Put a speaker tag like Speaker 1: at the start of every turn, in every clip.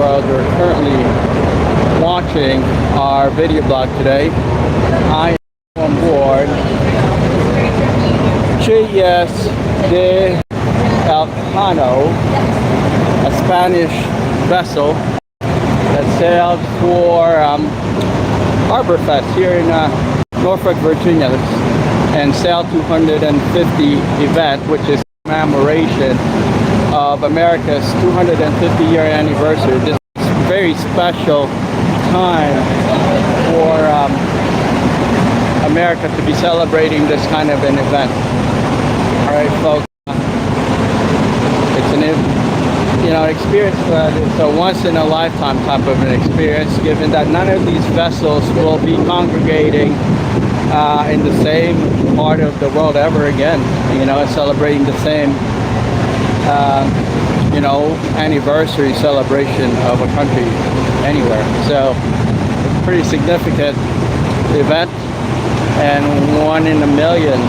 Speaker 1: world. You're currently watching our video blog today. I am on board Juan de Elcano, a Spanish vessel that sailed for Harbor Fest here in Norfolk, Virginia, and sailed 250 event, which is commemoration of America's 250-year anniversary. This is a very special time for America to be celebrating this kind of an event. All right, folks, it's an experience. It's a once-in-a-lifetime type of an experience, given that none of these vessels will be congregating in the same part of the world ever again. Celebrating the same anniversary celebration of a country anywhere. So pretty significant event, and one in a million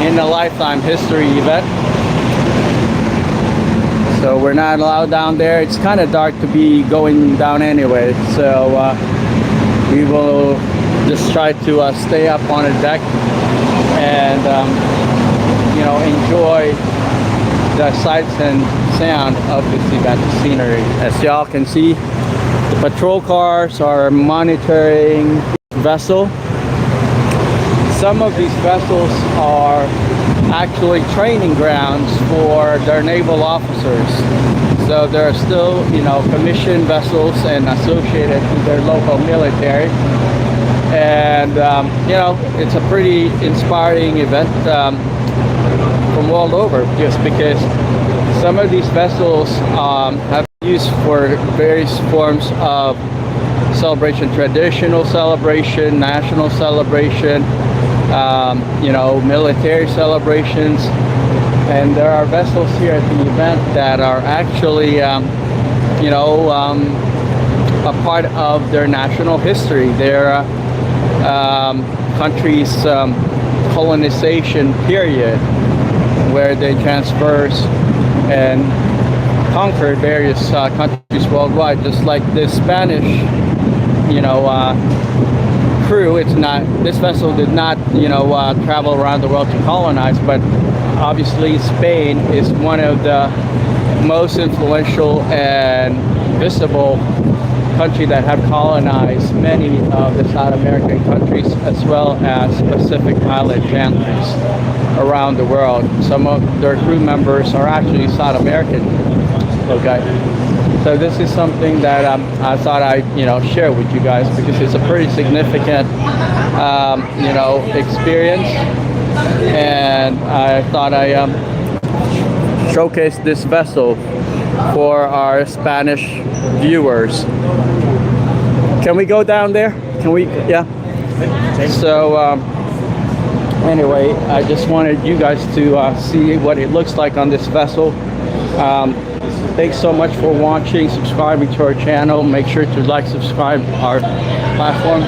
Speaker 1: in a lifetime history event. So we're not allowed down there. It's kind of dark to be going down anyway, so we will just try to stay up on the deck and enjoy the sights and sound of this event, the scenery. As y'all can see, the patrol cars are monitoring the vessel. Some of these vessels are actually training grounds for their naval officers. So there are still, commissioned vessels and associated to their local military. And, it's a pretty inspiring event from all over, just because some of these vessels have been used for various forms of celebration, traditional celebration, national celebration, military celebrations. And there are vessels here at the event that are actually, a part of their national history, their country's colonization period, where they transversed and conquered various countries worldwide. Just like the Spanish, crew, this vessel did not, travel around the world to colonize, but obviously Spain is one of the most influential and visible country that have colonized many of the South American countries, as well as Pacific Island countries around the world. Some of their crew members are actually South American. Okay, so this is something that I thought I'd share with you guys, because it's a pretty significant experience, and I thought I showcase this vessel for our Spanish viewers. Can we go down there? Can we? Yeah. So anyway, I just wanted you guys to see what it looks like on this vessel. Thanks so much for watching, subscribing to our channel. Make sure to like, subscribe our platform.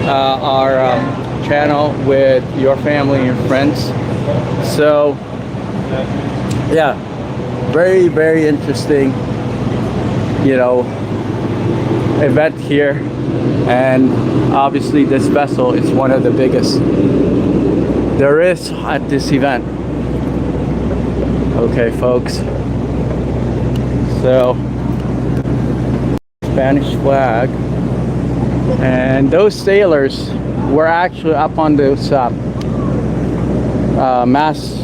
Speaker 1: Our channel with your family and friends. So yeah, very, very interesting, event here. And obviously this vessel is one of the biggest there is at this event. Okay, folks, so Spanish flag, and those sailors were actually up on those mast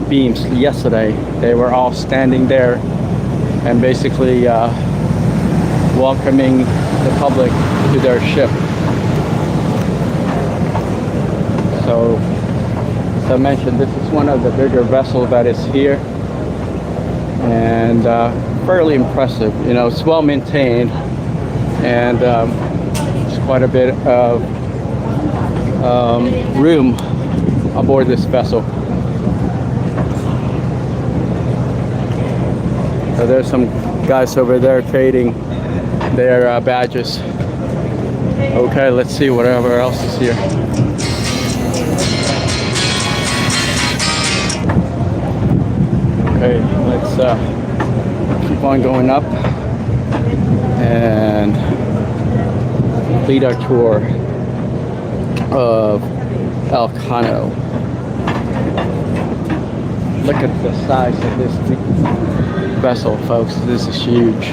Speaker 1: beams yesterday. They were all standing there and basically welcoming the public to their ship. So, as I mentioned, this is one of the bigger vessels that is here, and fairly impressive. It's well maintained, and there's quite a bit of room aboard this vessel. So there's some guys over there trading their badges. Okay, let's see whatever else is here. Okay, let's keep on going up and complete our tour of Elcano. Look at the size of this vessel, folks. This is huge.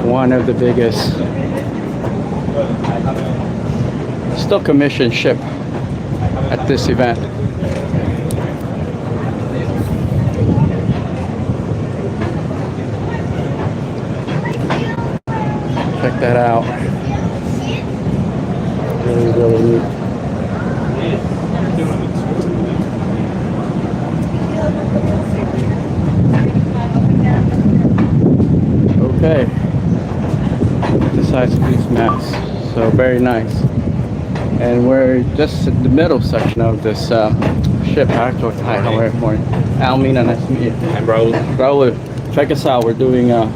Speaker 1: One of the biggest still commissioned ship at this event. Check that out. Really, really neat. Okay. The size of these masts. So very nice. And we're just in the middle section of this ship. Actual hi, how are you? Almina, nice to meet you.
Speaker 2: I'm Raul.
Speaker 1: Raul, check us out. We're doing our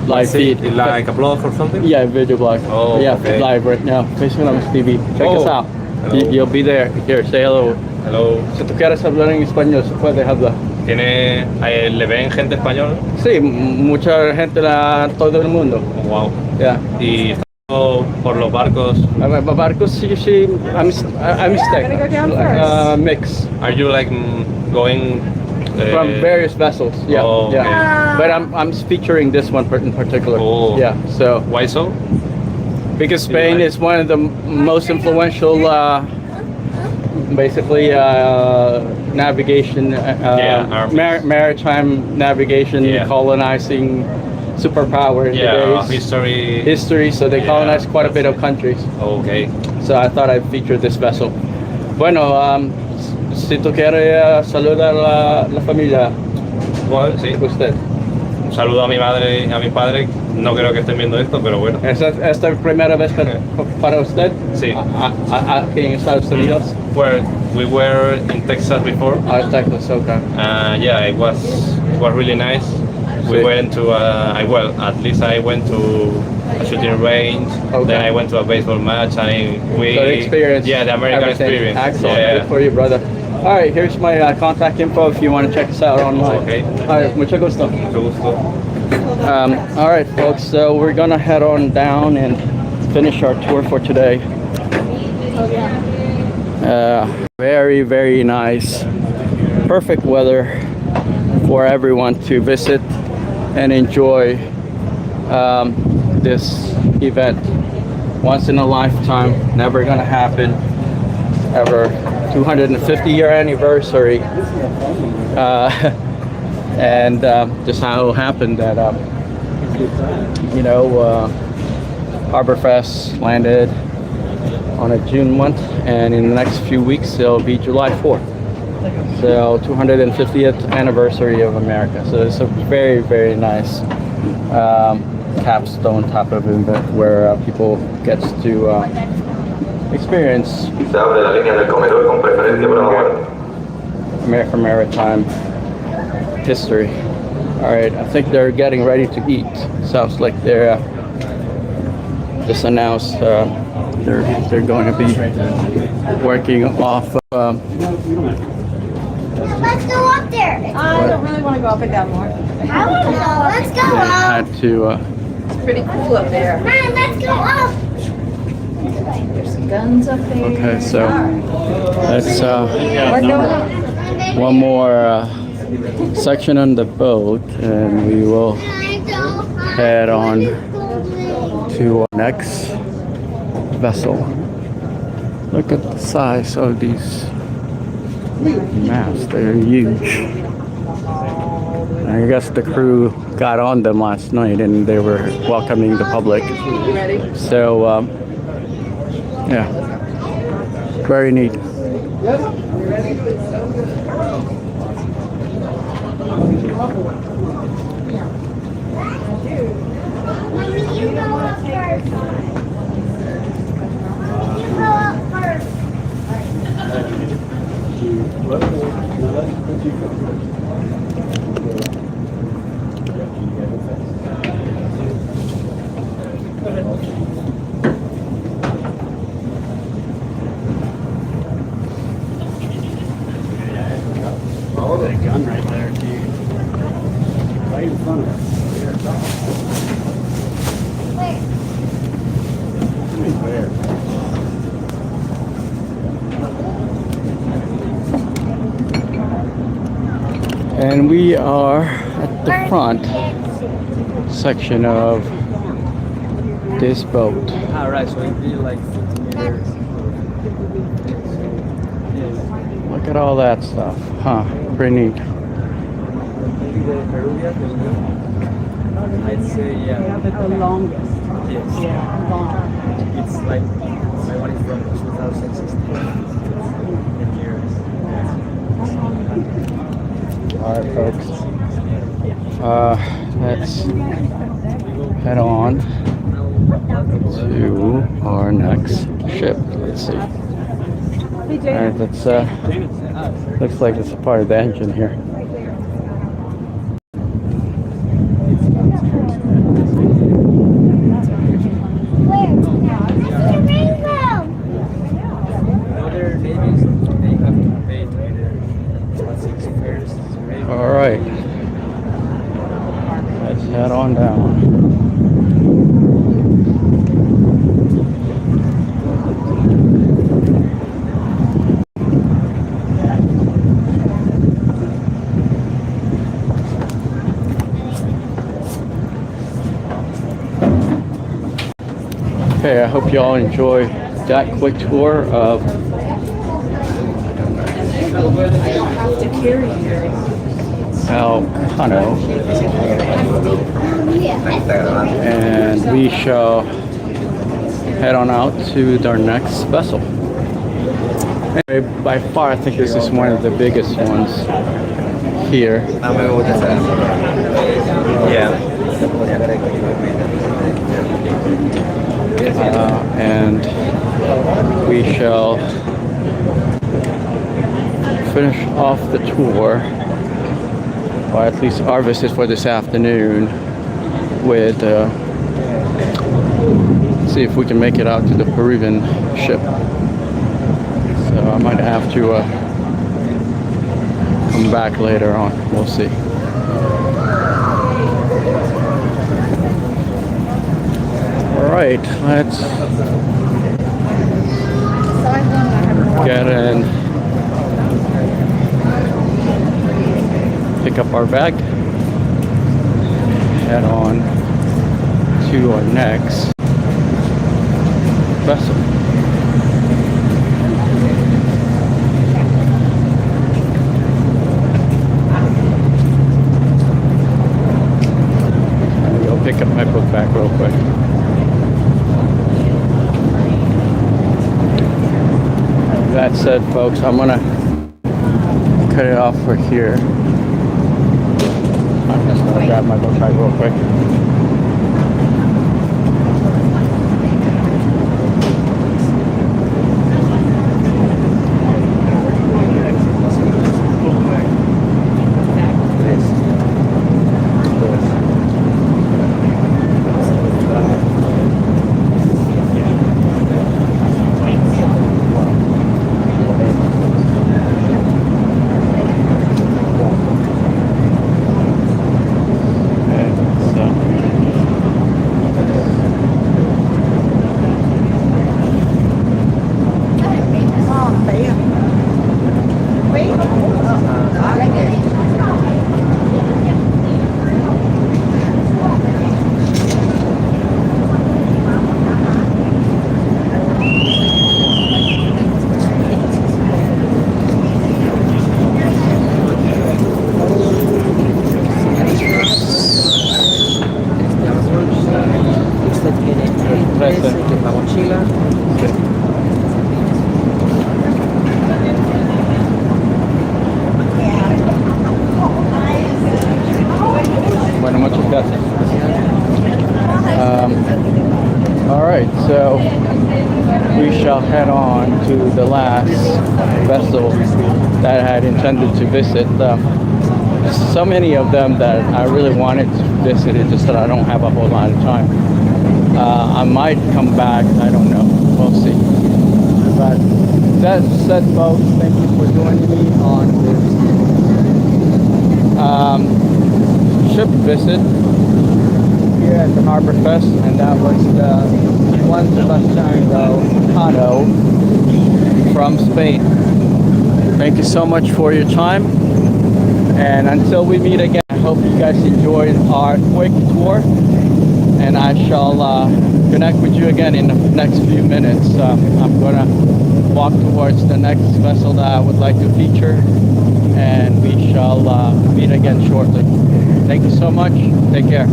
Speaker 1: live feed.
Speaker 2: Like a blog or something?
Speaker 1: Yeah, video blog.
Speaker 2: Oh,
Speaker 1: yeah,
Speaker 2: okay.
Speaker 1: Live right now. Facebook TV. Check us out. You'll be there. Here, say hello.
Speaker 2: Hello.
Speaker 1: Si tú quieres hablar en español, se puede hablar.
Speaker 2: ¿Le ven gente español?
Speaker 1: Sí, mucha gente todo el mundo.
Speaker 2: Oh, wow.
Speaker 1: Yeah.
Speaker 2: Y por los barcos.
Speaker 1: Barcos, sí, I'm mix.
Speaker 2: Are you like going
Speaker 1: From various vessels, yeah,
Speaker 2: Oh, okay.
Speaker 1: yeah. But I'm featuring this one in particular.
Speaker 2: Oh.
Speaker 1: Yeah, so
Speaker 2: Why so?
Speaker 1: because Spain is one of the most influential, basically navigation, maritime navigation, colonizing superpower in
Speaker 2: History.
Speaker 1: history. So they colonized quite a bit of countries.
Speaker 2: Okay.
Speaker 1: So I thought I'd feature this vessel. Bueno, si tú quieres saludar a la familia,
Speaker 2: Bueno, sí.
Speaker 1: usted.
Speaker 2: Un saludo a mi madre y a mi padre. No creo que estén viendo esto, pero bueno.
Speaker 1: ¿Esta es la primera vez para usted?
Speaker 2: Sí.
Speaker 1: Aquí en Estados Unidos.
Speaker 2: We were in Texas before.
Speaker 1: Texas, okay.
Speaker 2: Yeah, it was really nice. We
Speaker 1: Sí.
Speaker 2: went to at least I went to a shooting range.
Speaker 1: Okay.
Speaker 2: Then I went to a baseball match, and
Speaker 1: So the experience.
Speaker 2: Yeah, the American
Speaker 1: everything.
Speaker 2: experience.
Speaker 1: Excellent.
Speaker 2: Yeah.
Speaker 1: Good for you, brother. All right, here's my contact info if you want to check us out online.
Speaker 2: Okay.
Speaker 1: All right, mucho gusto.
Speaker 2: Mucho gusto.
Speaker 1: All right, folks. So we're gonna head on down and finish our tour for today. Very, very nice. Perfect weather for everyone to visit and enjoy this event. Once in a lifetime, never gonna happen ever. 250-year anniversary, and just how it happened that Harborfest landed on a June month, and in the next few weeks it'll be July 4th. So 250th anniversary of America. So it's a very, very nice capstone type of event where people get to experience American maritime history. All right, I think they're getting ready to eat. Sounds like they're just announced they're going to be working off.
Speaker 3: Let's go up there.
Speaker 4: I don't really want to go up and down more.
Speaker 3: I want to go. Let's go up.
Speaker 1: Had to.
Speaker 4: It's pretty cool up there.
Speaker 3: Mom, let's go up.
Speaker 4: There's some guns up there.
Speaker 1: Okay, so let's
Speaker 4: We're going up.
Speaker 1: one more section on the boat, and we will head on to our next vessel. Look at the size of these masts, they're huge. I guess the crew got on them last night and they were welcoming the public.
Speaker 4: Ready?
Speaker 1: So, yeah, very neat.
Speaker 3: Mommy, you go up first. You go up first.
Speaker 5: That gun right there, too. Right in front of us. Where?
Speaker 1: And we are at the front section of this boat.
Speaker 6: Alright, so it'd be like 50 meters.
Speaker 1: Look at all that stuff. Huh, pretty neat.
Speaker 6: Maybe the Peruvian, I'd say, yeah.
Speaker 4: Yeah, but the longest.
Speaker 6: Yes.
Speaker 4: Yeah, long.
Speaker 6: It's like, my one is from 2016. 10 years.
Speaker 1: Alright, folks. Let's head on to our next ship. Let's see. Alright, that's looks like it's a part of the engine here.
Speaker 3: Where? I see a rainbow.
Speaker 6: Other navies, they have to pay to either what's its fares.
Speaker 1: Alright. Let's head on down. Okay, I hope you all enjoy that quick tour of Elcano, and we shall head on out to our next vessel. Anyway, by far, I think this is one of the biggest ones here. And we shall finish off the tour, or at least our visit for this afternoon, with see if we can make it out to the Peruvian ship. So I might have to come back later on. We'll see. All right, let's get in, pick up our bag, head on to our next vessel. I'll pick up my book back real quick. That said, folks, I'm gonna cut it off for here. I'm just gonna grab my book bag real quick. Bueno, muchas gracias. All right, so we shall head on to the last vessel that I had intended to visit. So many of them that I really wanted to visit, it's just that I don't have a whole lot of time. I might come back, I don't know, we'll see. But that said, folks, thank you for joining me on this ship visit here at the Harbor Fest, and that was the Juan Sebastián de Elcano from Spain. Thank you so much for your time, and until we meet again, I hope you guys enjoyed our quick tour, and I shall connect with you again in the next few minutes. I'm gonna walk towards the next vessel that I would like to feature, and we shall meet again shortly. Thank you so much. Take care.